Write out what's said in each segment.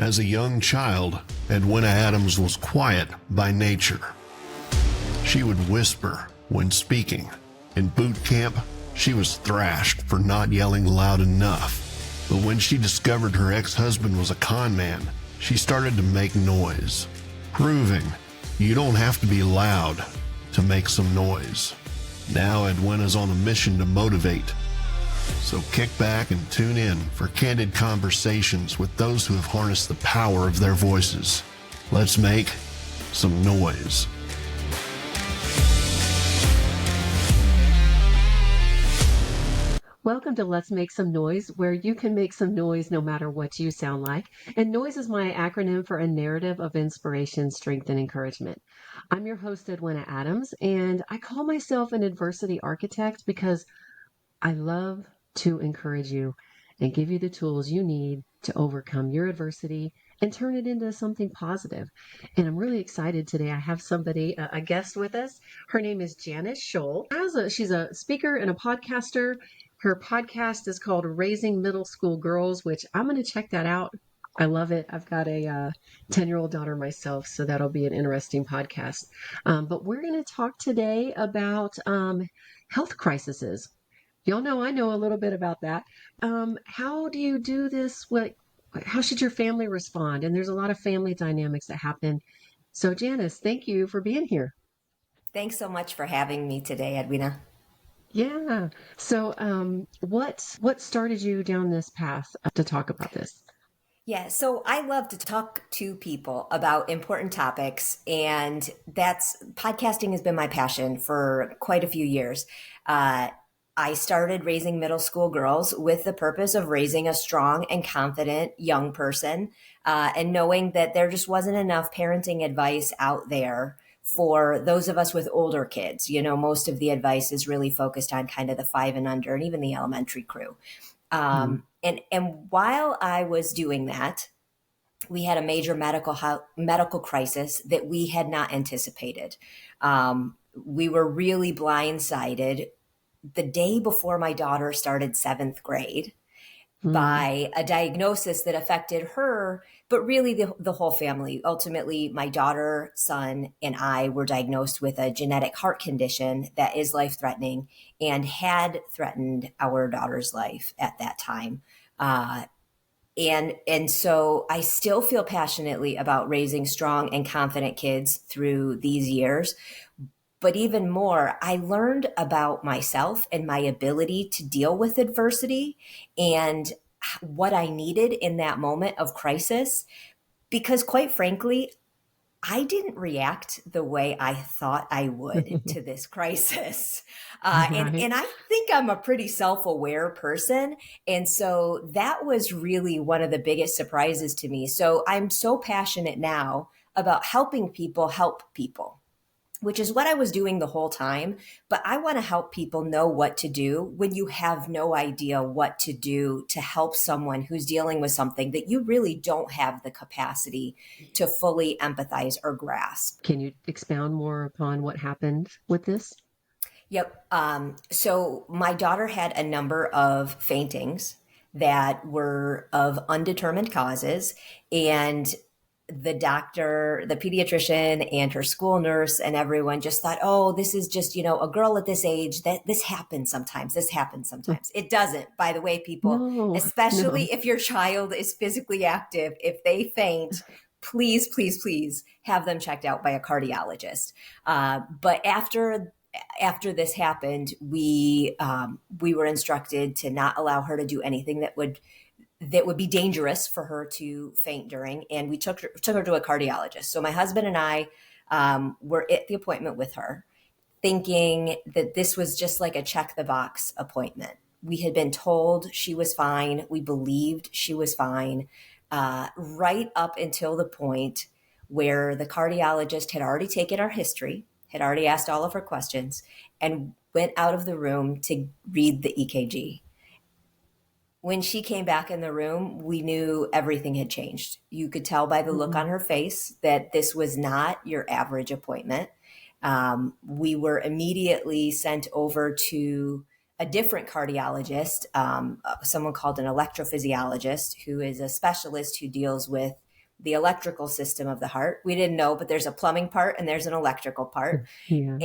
As a young child, Edwina Adams was quiet by nature. She would whisper when speaking. In boot camp, she was thrashed for not yelling loud enough. But when she discovered her ex-husband was a con man, she started to make noise, proving you don't have to be loud to make some noise. Now Edwina's on a mission to motivate. So kick back and tune in for candid conversations with those who have harnessed the power of their voices. Let's make some noise. Welcome to Let's Make Some Noise, where you can make some noise no matter what you sound like. And NOISE is my acronym for a narrative of inspiration, strength, and encouragement. I'm your host, Edwina Adams, and I call myself an adversity architect because I love to encourage you and give you the tools you need to overcome your adversity and turn it into something positive. And I'm really excited today. I have somebody, a guest with us. Her name is Janice Scholl. She's a speaker and a podcaster. Her podcast is called Raising Middle School Girls, which I'm going to check that out. I love it. I've got a 10-year-old daughter myself, so that'll be an interesting podcast. But we're going to talk today about health crises. Y'all know I know a little bit about that. How do you do this? How should your family respond? And there's a lot of family dynamics that happen. So Janice, thank you for being here. Thanks so much for having me today, Edwina. Yeah. So what started you down this path to talk about this? Yeah, so I love to talk to people about important topics, and podcasting has been my passion for quite a few years. I started Raising Middle School Girls with the purpose of raising a strong and confident young person, and knowing that there just wasn't enough parenting advice out there for those of us with older kids. You know, most of the advice is really focused on kind of the 5 and under and even the elementary crew. And while I was doing that, we had a major medical crisis that we had not anticipated. We were really blindsided the day before my daughter started 7th grade by a diagnosis that affected her, but really the whole family. Ultimately, my daughter, son, and I were diagnosed with a genetic heart condition that is life-threatening and had threatened our daughter's life at that time. And so I still feel passionately about raising strong and confident kids through these years. But even more, I learned about myself and my ability to deal with adversity and what I needed in that moment of crisis. Because quite frankly, I didn't react the way I thought I would to this crisis. And I think I'm a pretty self-aware person. And so that was really one of the biggest surprises to me. So I'm so passionate now about helping people help people, which is what I was doing the whole time. But I want to help people know what to do when you have no idea what to do to help someone who's dealing with something that you really don't have the capacity to fully empathize or grasp. Can you expound more upon what happened with this? Yep. So my daughter had a number of faintings that were of undetermined causes, and the doctor, the pediatrician, and her school nurse and everyone just thought, oh, this is just, a girl at this age, that this happens sometimes. It doesn't, by the way, people, especially if your child is physically active, if they faint, please, please, please have them checked out by a cardiologist. But after this happened, we were instructed to not allow her to do anything that would be dangerous for her to faint during. And we took her to a cardiologist. So my husband and I were at the appointment with her, thinking that this was just like a check the box appointment. We had been told she was fine. We believed she was fine, right up until the point where the cardiologist had already taken our history, had already asked all of her questions, and went out of the room to read the EKG. When she came back in the room, we knew everything had changed. You could tell by the look on her face that this was not your average appointment. We were immediately sent over to a different cardiologist, someone called an electrophysiologist, who is a specialist who deals with the electrical system of the heart. We didn't know, but there's a plumbing part and there's an electrical part. Yeah.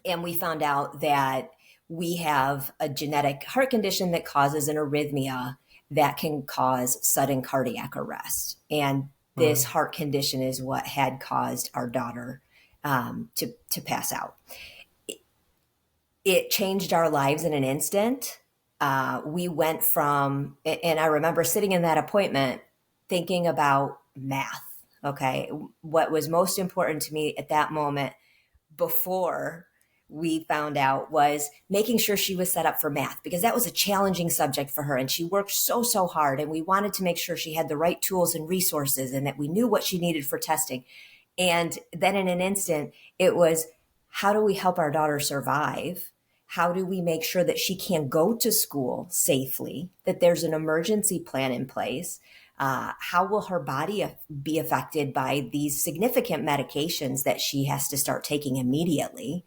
And we found out that we have a genetic heart condition that causes an arrhythmia that can cause sudden cardiac arrest. And this heart condition is what had caused our daughter to pass out. It changed our lives in an instant. We went from, and I remember sitting in that appointment thinking about math. Okay. What was most important to me at that moment before we found out was making sure she was set up for math, because that was a challenging subject for her. And she worked so hard, and we wanted to make sure she had the right tools and resources and that we knew what she needed for testing. And then in an instant, it was, how do we help our daughter survive? How do we make sure that she can go to school safely, that there's an emergency plan in place? How will her body be affected by these significant medications that she has to start taking immediately?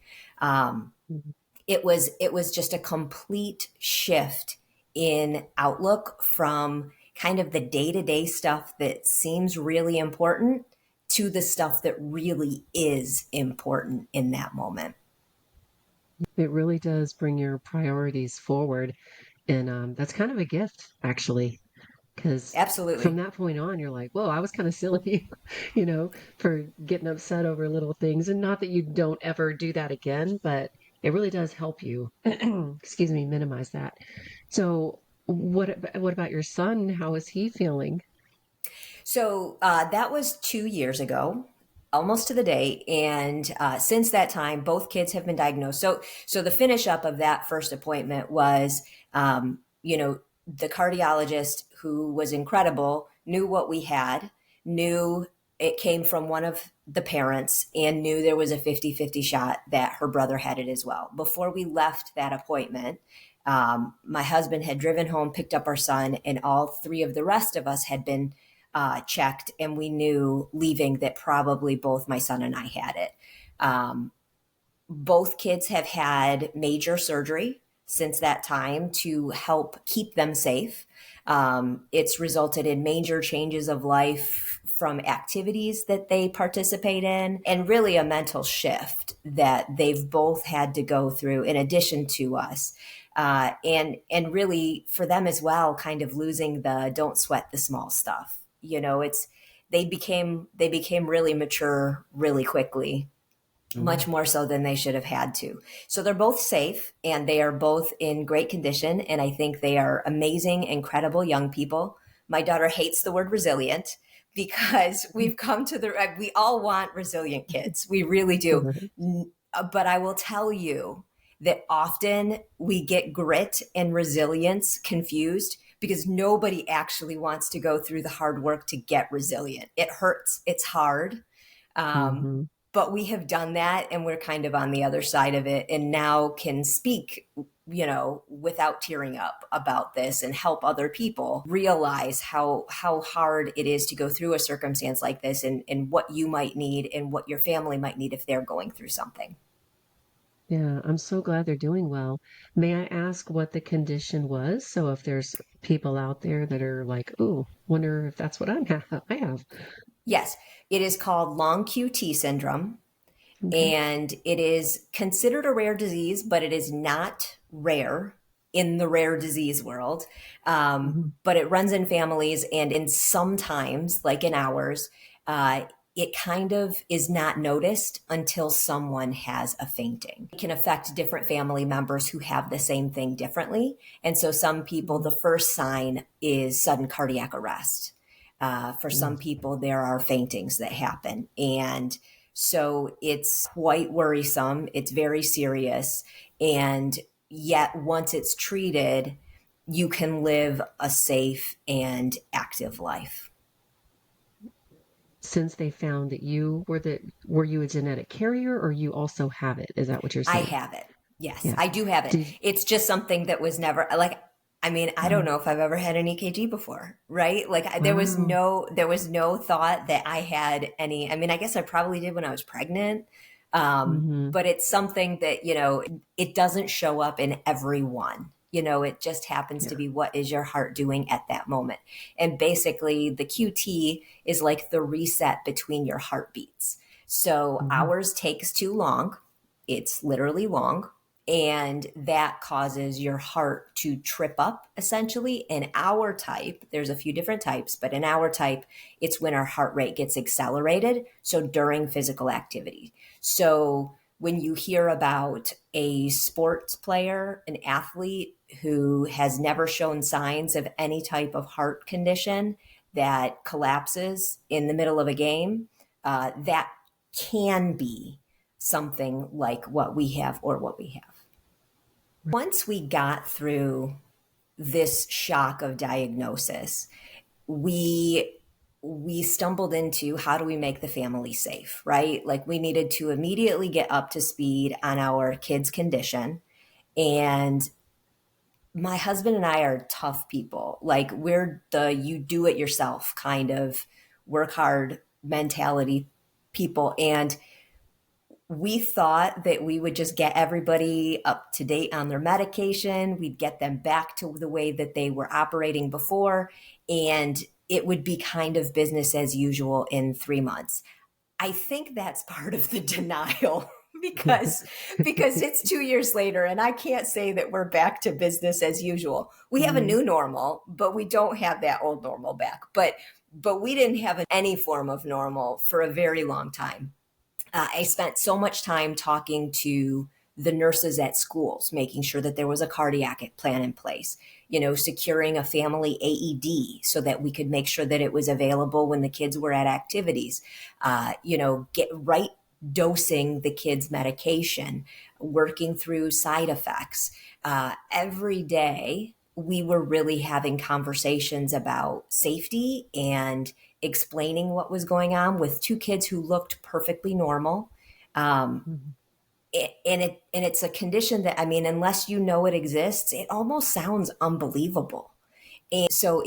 It was just a complete shift in outlook from kind of the day-to-day stuff that seems really important to the stuff that really is important in that moment. It really does bring your priorities forward. And that's kind of a gift, actually, because from Absolutely. that point on, you're like, whoa, I was kind of silly, for getting upset over little things. And not that you don't ever do that again, but it really does help you, excuse me, minimize that. So, what about your son? How is he feeling? So that was 2 years ago, almost to the day. And since that time, both kids have been diagnosed. So the finish up of that first appointment was, the cardiologist, who was incredible, knew what we had, knew it came from one of the parents, and knew there was a 50-50 shot that her brother had it as well. Before we left that appointment, my husband had driven home, picked up our son, and all three of the rest of us had been checked, and we knew leaving that probably both my son and I had it. Both kids have had major surgery since that time to help keep them safe. It's resulted in major changes of life from activities that they participate in, and really a mental shift that they've both had to go through in addition to us. And really for them as well, kind of losing the don't sweat the small stuff. They became really mature really quickly, much more so than they should have had to. So they're both safe, and they are both in great condition. And I think they are amazing, incredible young people. My daughter hates the word resilient, because we've come to we all want resilient kids. We really do. But I will tell you that often we get grit and resilience confused, because nobody actually wants to go through the hard work to get resilient. It hurts. It's hard. But we have done that, and we're kind of on the other side of it, and now can speak, without tearing up about this, and help other people realize how hard it is to go through a circumstance like this, and what you might need and what your family might need if they're going through something. Yeah, I'm so glad they're doing well. May I ask what the condition was? So if there's people out there that are like, "Ooh, wonder if that's what I have." Yes, it is called long QT syndrome, Okay. and it is considered a rare disease, but it is not rare in the rare disease world. But it runs in families, and in sometimes, like in ours, it kind of is not noticed until someone has a fainting. It can affect different family members who have the same thing differently. And so some people, the first sign is sudden cardiac arrest. For some people, there are faintings that happen. And so it's quite worrisome. It's very serious. And yet, once it's treated, you can live a safe and active life. Since they found that were you a genetic carrier, or you also have it? Is that what you're I saying? have it. Yes, Yeah. I do have it. Did It's just something that was never like, I mean, I don't know if I've ever had an EKG before, right? Like Wow. there was no thought that I had any. I mean, I guess I probably did when I was pregnant. Hmm. But it's something that, it doesn't show up in everyone. It just happens to be what is your heart doing at that moment. And basically the QT is like the reset between your heartbeats. So ours takes too long. It's literally long. And that causes your heart to trip up essentially. In our type, there's a few different types, but in our type, it's when our heart rate gets accelerated. So during physical activity. So when you hear about a sports player, an athlete who has never shown signs of any type of heart condition that collapses in the middle of a game, that can be something like what we have or what we have. Once we got through this shock of diagnosis, we stumbled into how do we make the family safe, right? Like we needed to immediately get up to speed on our kids' condition. And my husband and I are tough people. Like we're the you do it yourself kind of work hard mentality people. And we thought that we would just get everybody up to date on their medication. We'd get them back to the way that they were operating before, and it would be kind of business as usual in 3 months. I think that's part of the denial because it's 2 years later and I can't say that we're back to business as usual. We have a new normal, but we don't have that old normal back. But we didn't have any form of normal for a very long time. I spent so much time talking to the nurses at schools, making sure that there was a cardiac plan in place, securing a family AED so that we could make sure that it was available when the kids were at activities, get right dosing the kids' medication, working through side effects. Every day, we were really having conversations about safety and explaining what was going on with 2 kids who looked perfectly normal. It's a condition that, unless you know it exists, it almost sounds unbelievable. And so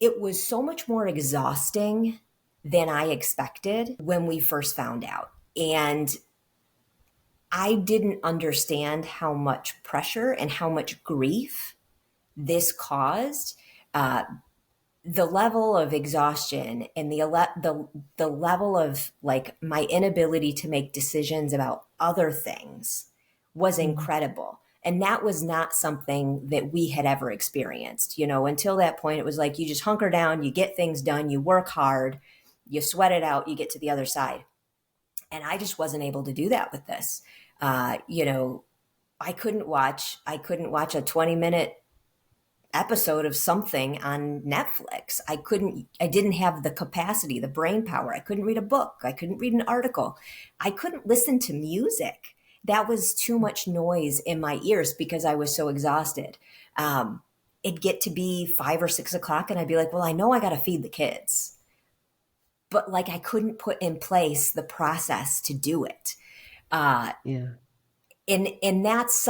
it was so much more exhausting than I expected when we first found out. And I didn't understand how much pressure and how much grief this caused. The level of exhaustion and the level of like my inability to make decisions about other things was incredible. And that was not something that we had ever experienced. Until that point, it was like you just hunker down, you get things done, you work hard, you sweat it out, you get to the other side. And I just wasn't able to do that with this. I couldn't watch a 20-minute episode of something on Netflix. I didn't have the capacity, the brain power. I couldn't read a book. I couldn't read an article. I couldn't listen to music. That was too much noise in my ears because I was so exhausted. It'd get to be 5 or 6 o'clock and I'd be like, well, I know I got to feed the kids. But like I couldn't put in place the process to do it. Yeah. And that's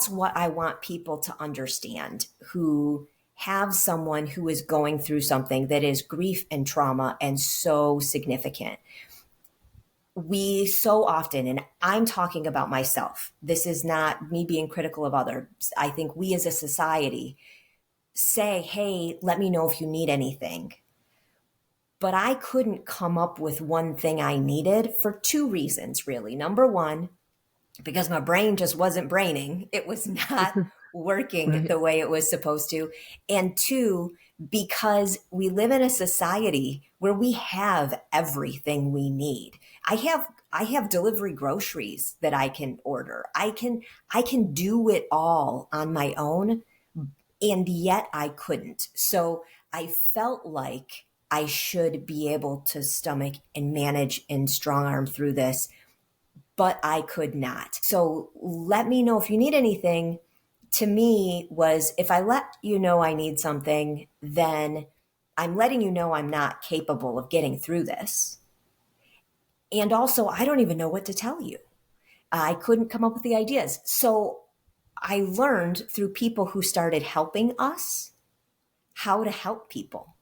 what I want people to understand who have someone who is going through something that is grief and trauma and so significant. We so often, and I'm talking about myself, this is not me being critical of others. I think we as a society say, hey, let me know if you need anything. But I couldn't come up with one thing I needed for 2 reasons, really. Number one, because my brain just wasn't braining. It was not working the way it was supposed to. And 2, because we live in a society where we have everything we need. I have delivery groceries that I can order. I can do it all on my own, and yet I couldn't. So I felt like I should be able to stomach and manage and strong arm through this, but I could not. So let me know if you need anything. To me was if I let you know I need something, then I'm letting you know I'm not capable of getting through this. And also, I don't even know what to tell you. I couldn't come up with the ideas. So I learned through people who started helping us how to help people.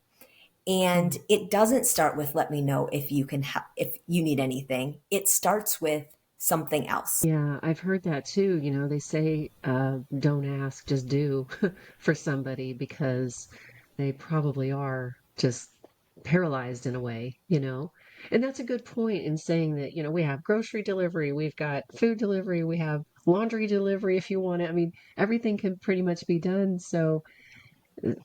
And it doesn't start with let me know if you can if you need anything. It starts with something else. Yeah, I've heard that too. They say, don't ask, just do for somebody because they probably are just paralyzed in a way. And that's a good point in saying that, we have grocery delivery, we've got food delivery, we have laundry delivery if you want it. I mean, everything can pretty much be done. So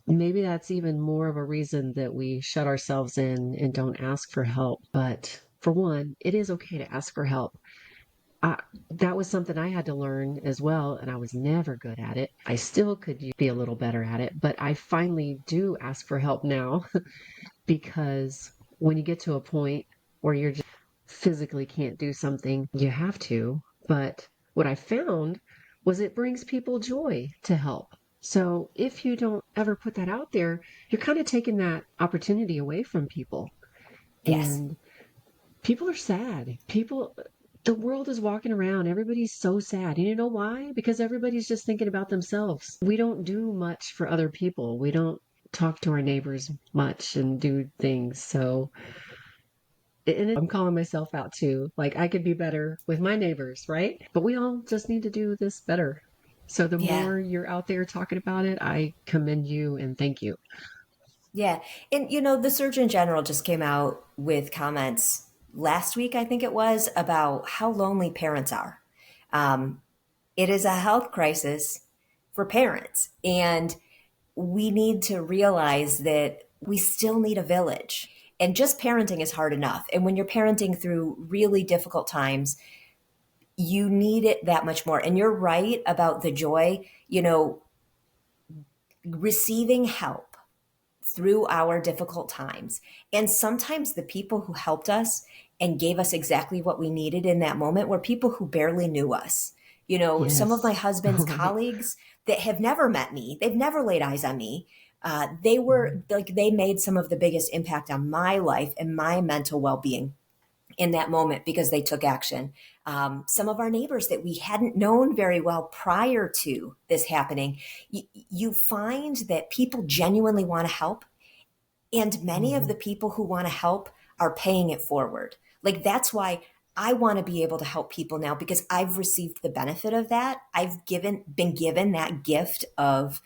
maybe that's even more of a reason that we shut ourselves in and don't ask for help. But for one, it is okay to ask for help. uh, that was something I had to learn as well, and I was never good at it. I still could be a little better at it, but I finally do ask for help now because when you get to a point where you're just physically can't do something, you have to. But what I found was it brings people joy to help. So if you don't ever put that out there, you're kind of taking that opportunity away from people. Yes. And people are sad. The world is walking around. Everybody's so sad. And you know why? Because everybody's just thinking about themselves. We don't do much for other people. We don't talk to our neighbors much and do things. So, and I'm calling myself out too. Like, I could be better with my neighbors, right? But we all just need to do this better. So, the Yeah. more you're out there talking about it, I commend you and thank you. Yeah. And, the Surgeon General just came out with comments last week, I think it was, about how lonely parents are. Um, it is a health crisis for parents. And we need to realize that we still need a village. And just parenting is hard enough. And when you're parenting through really difficult times, you need it that much more. And you're right about the joy, receiving help through our difficult times. And sometimes the people who helped us and gave us exactly what we needed in that moment were people who barely knew us. Some of my Yes. husband's Right. colleagues that have never met me, they've never laid eyes on me. They were like, they made some of the biggest impact on my life and my mental well being in that moment because they took action. Some of our neighbors that we hadn't known very well prior to this happening, you find that people genuinely want to help. And many of the Mhm. people who want to help are paying it forward. Like, that's why I want to be able to help people now because I've received the benefit of that. Been given that gift of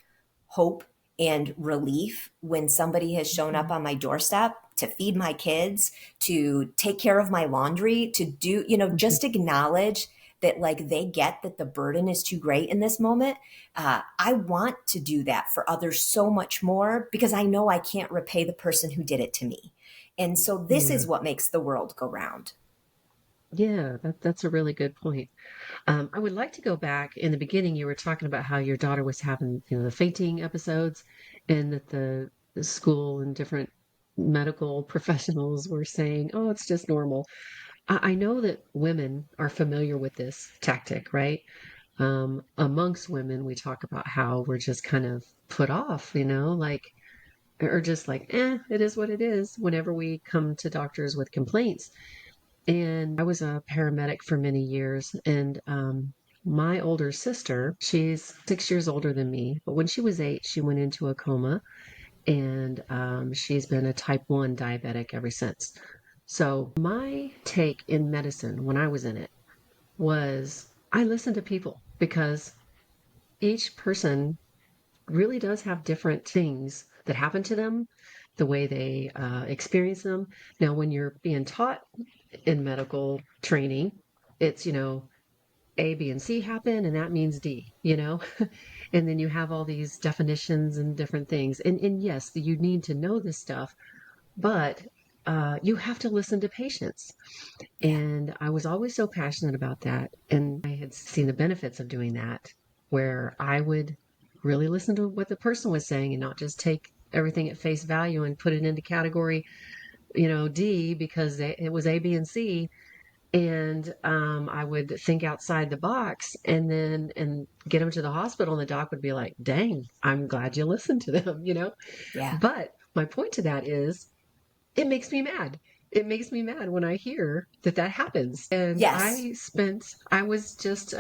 hope and relief when somebody has shown up Mhm. on my doorstep to feed my kids, to take care of my laundry, to do, Mhm. just acknowledge that, like, they get that the burden is too great in this moment. I want to do that for others so much more because I know I can't repay the person who did it to me. And so this Yeah. is what makes the world go round. Yeah, that's a really good point. I would like to go back in the beginning. You were talking about how your daughter was having, the fainting episodes, and that the school and different medical professionals were saying, "Oh, it's just normal." I know that women are familiar with this tactic, right? Amongst women, we talk about how we're just kind of put off, like, or just like, it is what it is. Whenever we come to doctors with complaints, and I was a paramedic for many years. And my older sister, she's 6 years older than me, but when she was 8, she went into a coma, and she's been a type 1 diabetic ever since. So, my take in medicine when I was in it was I listened to people because each person really does have different things that happen to them, the way they experience them. Now, when you're being taught in medical training, it's, A, B, and C happen, and that means D. And then you have all these definitions and different things. And yes, you need to know this stuff, but you have to listen to patients. Yeah. And I was always so passionate about that. And I had seen the benefits of doing that, where I would really listen to what the person was saying and not just take everything at face value and put it into category, D, because it was A, B, and C. And I would think outside the box and get them to the hospital, and the doc would be like, "Dang, I'm glad you listened to them." Yeah. But my point to that is, it makes me mad. It makes me mad when I hear that happens. And Yes. I was just,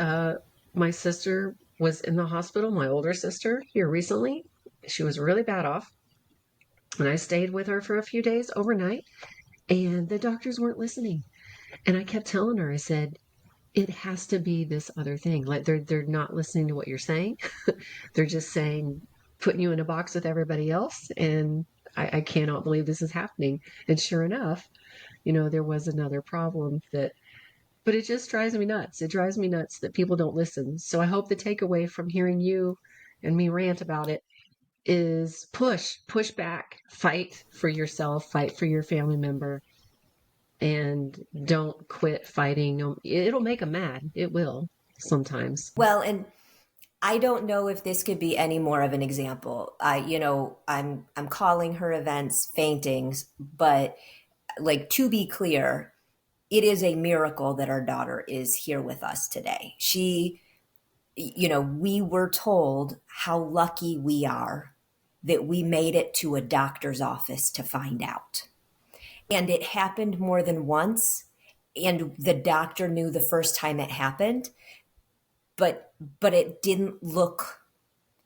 my sister was in the hospital, my older sister here recently. She was really bad off. And I stayed with her for a few days overnight, and the doctors weren't listening. And I kept telling her, I said, it has to be this other thing. Like they're not listening to what you're saying. They're just saying, putting you in a box with everybody else. And I cannot believe this is happening. And sure enough, there was another problem but it just drives me nuts. It drives me nuts that people don't listen. So I hope the takeaway from hearing you and me rant about it is push back, fight for yourself, fight for your family member, and don't quit fighting. It'll make them mad. It will sometimes. Well, and I don't know if this could be any more of an example. I'm calling her events faintings, but like, to be clear, it is a miracle that our daughter is here with us today. We were told how lucky we are that we made it to a doctor's office to find out. And it happened more than once. And the doctor knew the first time it happened, but it didn't look,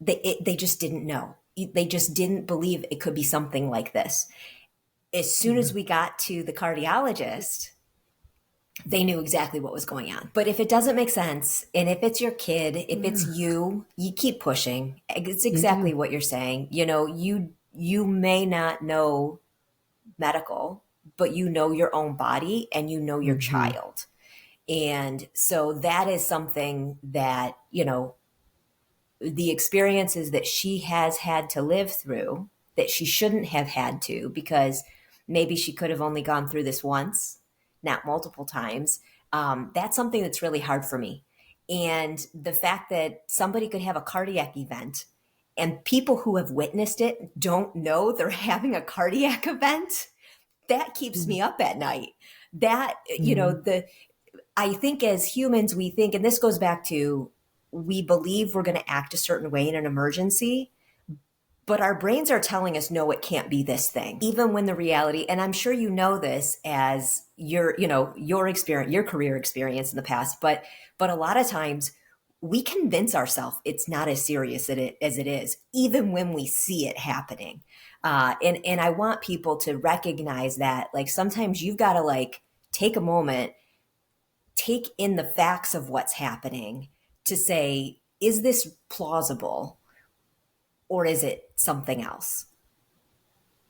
they just didn't know. They just didn't believe it could be something like this. As soon as we got to the cardiologist, they knew exactly what was going on. But if it doesn't make sense, and if it's your kid, if it's you keep pushing. It's exactly what you're saying. You may not know medical, but you know your own body and you know your child. And so that is something that, the experiences that she has had to live through that she shouldn't have had to, because maybe she could have only gone through this once, not multiple times. That's something that's really hard for me. And the fact that somebody could have a cardiac event and people who have witnessed it don't know they're having a cardiac event, that keeps me up at night. That, I think as humans, we think, and this goes back to, we believe we're going to act a certain way in an emergency, but our brains are telling us, no, it can't be this thing. Even when the reality, and I'm sure you know this as your experience, your career experience in the past, but a lot of times we convince ourselves it's not as serious as it is, even when we see it happening. And I want people to recognize that, like, sometimes you've got to take a moment, take in the facts of what's happening to say, is this plausible or is it something else?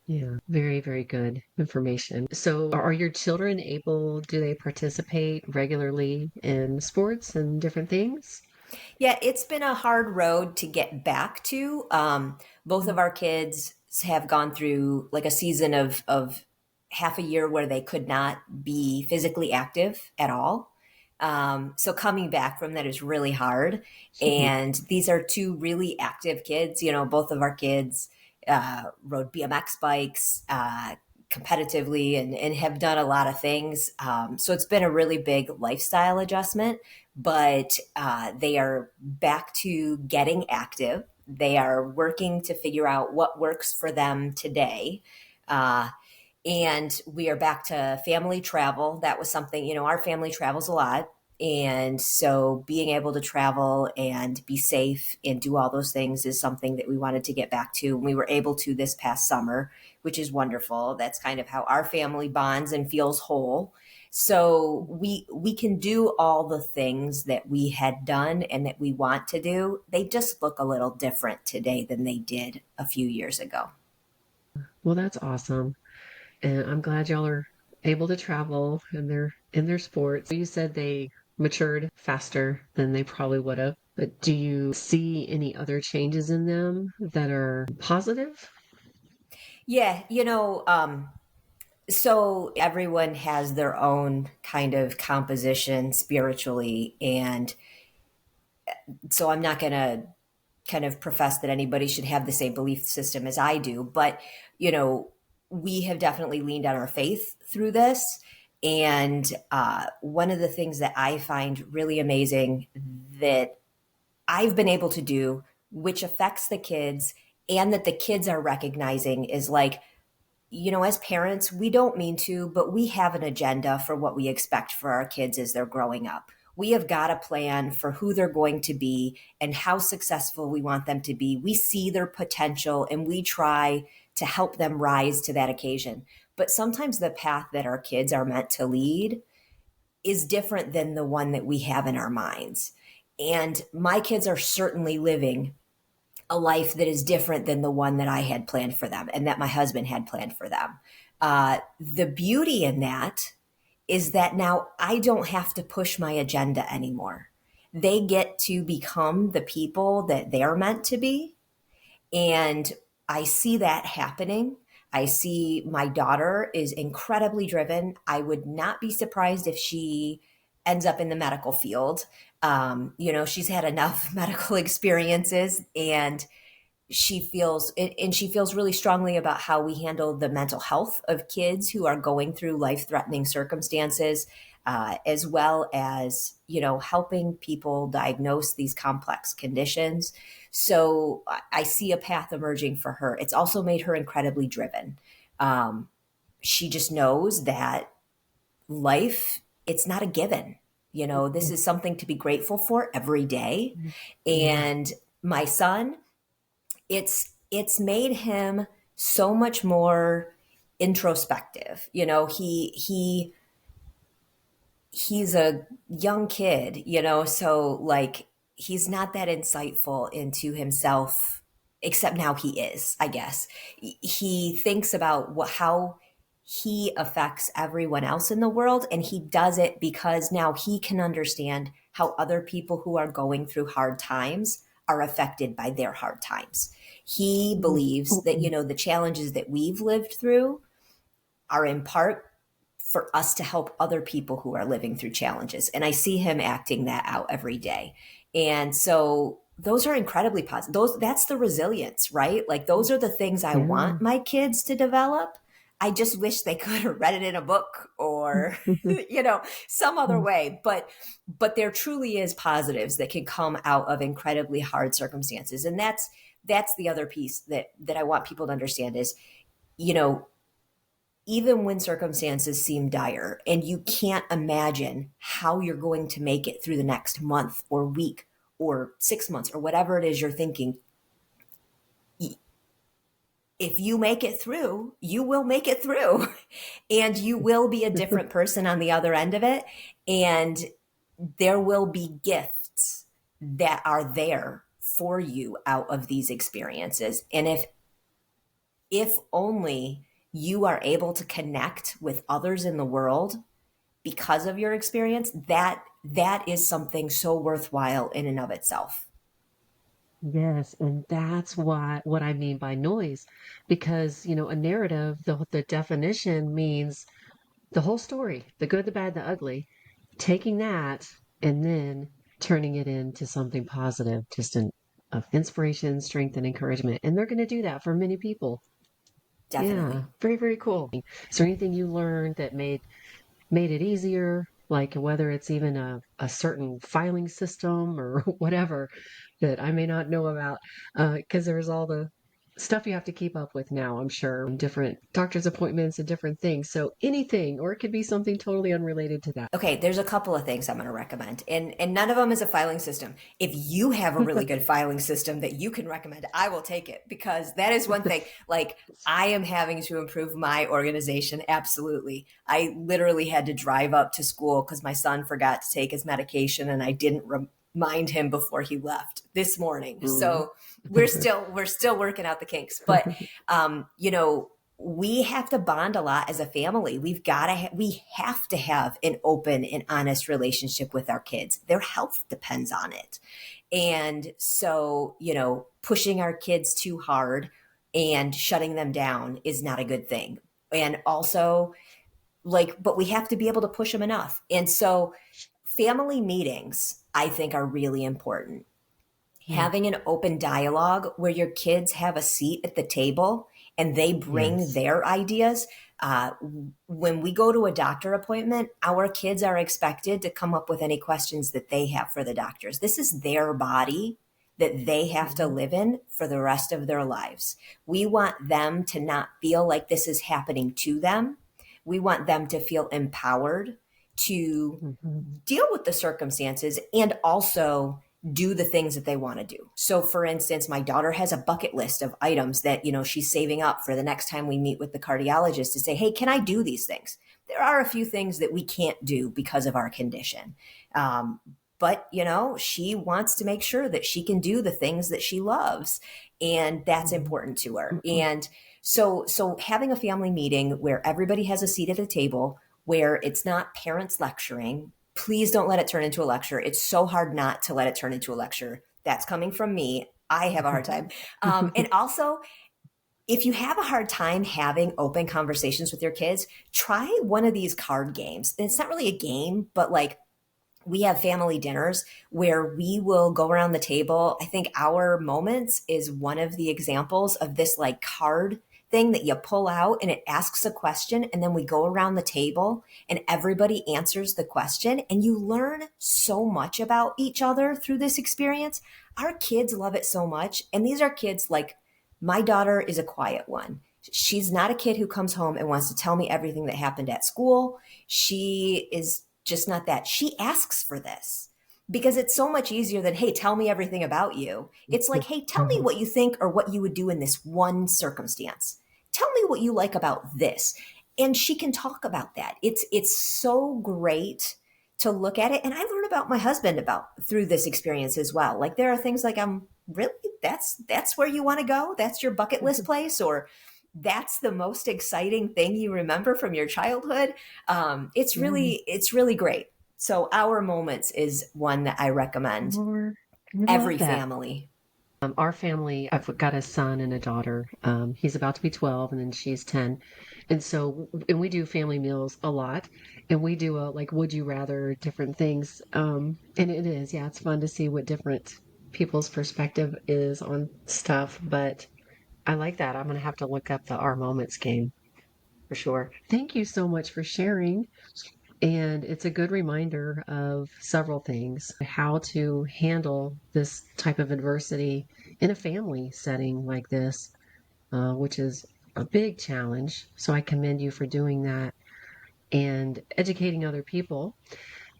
Yeah, very, very good information. So are your children do they participate regularly in sports and different things? Yeah, it's been a hard road to get back to. Both of our kids have gone through like a season of half a year where they could not be physically active at all. So coming back from that is really hard. And these are two really active kids. Both of our kids rode BMX bikes competitively and have done a lot of things. So it's been a really big lifestyle adjustment, but they are back to getting active. They are working to figure out what works for them today. And we are back to family travel. That was something, our family travels a lot. And so being able to travel and be safe and do all those things is something that we wanted to get back to. And we were able to this past summer, which is wonderful. That's kind of how our family bonds and feels whole. So we can do all the things that we had done and that we want to do. They just look a little different today than they did a few years ago. Well, that's awesome. And I'm glad y'all are able to travel and they're in their sports. You said they matured faster than they probably would have. But do you see any other changes in them that are positive? Yeah, so everyone has their own kind of composition spiritually. And so I'm not going to kind of profess that anybody should have the same belief system as I do. But, we have definitely leaned on our faith through this. And one of the things that I find really amazing that I've been able to do, which affects the kids and that the kids are recognizing, is like, as parents, we don't mean to, but we have an agenda for what we expect for our kids as they're growing up. We have got a plan for who they're going to be and how successful we want them to be. We see their potential and we try to help them rise to that occasion. But sometimes the path that our kids are meant to lead is different than the one that we have in our minds. And my kids are certainly living a life that is different than the one that I had planned for them and that my husband had planned for them. The beauty in that is that now I don't have to push my agenda anymore. They get to become the people that they're meant to be. And I see that happening. I see my daughter is incredibly driven. I would not be surprised if she ends up in the medical field. She's had enough medical experiences, and she feels really strongly about how we handle the mental health of kids who are going through life-threatening circumstances, as well as, helping people diagnose these complex conditions. So I see a path emerging for her. It's also made her incredibly driven. She just knows that life, it's not a given. This is something to be grateful for every day. And my son, it's made him so much more introspective. He's a young kid, so like he's not that insightful into himself, except now he is, I guess. He thinks about how he affects everyone else in the world, and he does it because now he can understand how other people who are going through hard times are affected by their hard times. He believes that, the challenges that we've lived through are in part for us to help other people who are living through challenges. And I see him acting that out every day. And so those are incredibly positive. That's the resilience, right? Like those are the things I want my kids to develop. I just wish they could have read it in a book or, some other way. But there truly is positives that can come out of incredibly hard circumstances. And that's the other piece that I want people to understand is, even when circumstances seem dire and you can't imagine how you're going to make it through the next month or week or 6 months or whatever it is you're thinking, if you make it through, you will make it through and you will be a different person on the other end of it. And there will be gifts that are there for you out of these experiences. And if only you are able to connect with others in the world because of your experience, that is something so worthwhile in and of itself. Yes, and that's what I mean by noise, because a narrative, the definition means the whole story, the good, the bad, the ugly, taking that and then turning it into something positive, just of inspiration, strength, and encouragement. And they're going to do that for many people. Definitely. Yeah, very, very cool. Is there anything you learned that made it easier, like whether it's even a certain filing system or whatever that I may not know about? Because there's all the stuff you have to keep up with now, I'm sure, different doctor's appointments and different things. So anything, or it could be something totally unrelated to that. Okay, there's a couple of things I'm going to recommend, and none of them is a filing system. If you have a really good filing system that you can recommend, I will take it, because that is one thing. Like, I am having to improve my organization. Absolutely. I literally had to drive up to school because my son forgot to take his medication, and I didn't remind him before he left this morning. So we're still working out the kinks, but we have to bond a lot as a family. We have to have an open and honest relationship with our kids. Their health depends on it. And so, pushing our kids too hard and shutting them down is not a good thing. And also, but we have to be able to push them enough. And so family meetings, I think, are really important. Having an open dialogue where your kids have a seat at the table and they bring their ideas. When we go to a doctor appointment, our kids are expected to come up with any questions that they have for the doctors. This is their body that they have to live in for the rest of their lives. We want them to not feel like this is happening to them. We want them to feel empowered to deal with the circumstances and also do the things that they want to do. So for instance, my daughter has a bucket list of items that, she's saving up for the next time we meet with the cardiologist to say, hey, can I do these things? there are a few things that we can't do because of our condition. But, she wants to make sure that she can do the things that she loves. And that's important to her. And so having a family meeting where everybody has a seat at a table, where it's not parents lecturing, please don't let it turn into a lecture. It's so hard not to let it turn into a lecture. That's coming from me. I have a hard time. And also, if you have a hard time having open conversations with your kids, try one of these card games. And it's not really a game, but like, we have family dinners where we will go around the table. I think Our Moments is one of the examples of this like card thing that you pull out and it asks a question, and then we go around the table and everybody answers the question, and you learn so much about each other through this experience. Our kids love it so much. And these are kids like, my daughter is a quiet one. She's not a kid who comes home and wants to tell me everything that happened at school. She is just not that. She asks for this because it's so much easier than, hey, tell me everything about you. It's like, hey, tell me what you think or what you would do in this one circumstance. Tell me what you like about this. And she can talk about that. It's so great to look at it. And I learned about my husband through this experience as well. Like, there are things like, really, that's where you want to go? That's your bucket list place? Or that's the most exciting thing you remember from your childhood. It's really great. So Our Moments is one that I recommend every family. Our family, I've got a son and a daughter. He's about to be 12 and then she's 10. And we do family meals a lot, and we do would you rather, different things. And it is, it's fun to see what different people's perspective is on stuff, but I like that. I'm going to have to look up the Our Moments game for sure. Thank you so much for sharing. And it's a good reminder of several things, how to handle this type of adversity in a family setting like this, which is a big challenge. So I commend you for doing that and educating other people.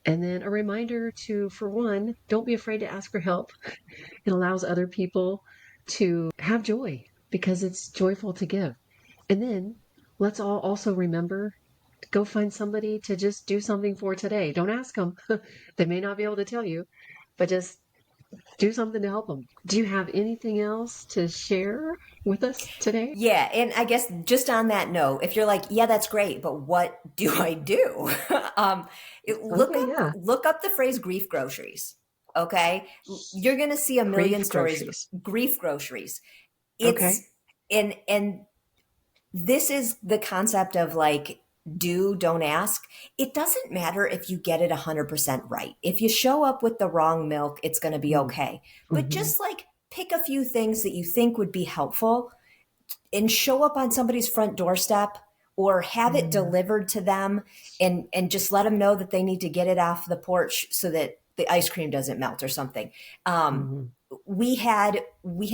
And then a reminder to, for one, don't be afraid to ask for help. It allows other people to have joy, because it's joyful to give. And then let's all also remember to go find somebody to just do something for today. Don't ask them. They may not be able to tell you, but just do something to help them. Do you have anything else to share with us today? Yeah. And I guess just on that note, if you're like, yeah, that's great, but what do I do? Look up the phrase grief groceries. Okay. You're going to see a million stories. Grief groceries. And this is the concept of like, don't ask. It doesn't matter if you get it 100% right. If you show up with the wrong milk, it's going to be okay. But just like pick a few things that you think would be helpful and show up on somebody's front doorstep, or have it delivered to them, and just let them know that they need to get it off the porch so that the ice cream doesn't melt or something. We had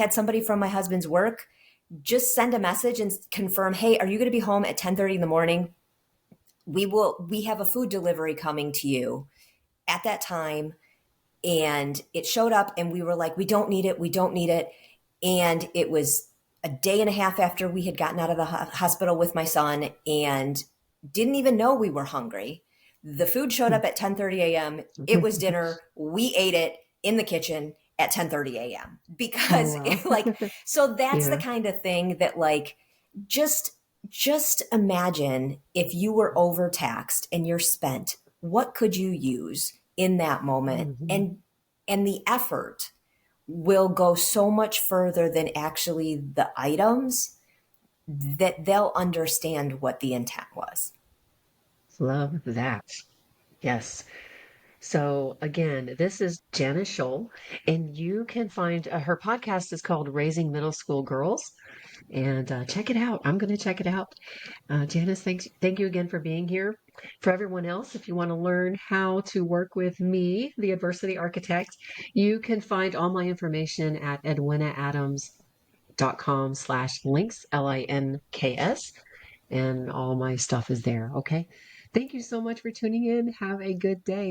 somebody from my husband's work just send a message and confirm, hey, are you going to be home at 10:30 in the morning? We have a food delivery coming to you at that time. And it showed up and we were like, we don't need it. And it was a day and a half after we had gotten out of the hospital with my son and didn't even know we were hungry. The food showed up at 10:30 a.m. It was dinner. We ate it in the kitchen at 10:30 a.m. because so that's the kind of thing that like, just imagine if you were overtaxed and you're spent, what could you use in that moment? And the effort will go so much further than actually the items, that they'll understand what the intent was. Love that. Yes. So again, this is Janice Scholl, and you can find her podcast is called Raising Middle School Girls, and check it out. I'm going to check it out. Janice, thank you again for being here. For everyone else, if you want to learn how to work with me, the Adversity Architect, you can find all my information at edwinaadams.com/links, LINKS, and all my stuff is there. Okay. Thank you so much for tuning in. Have a good day.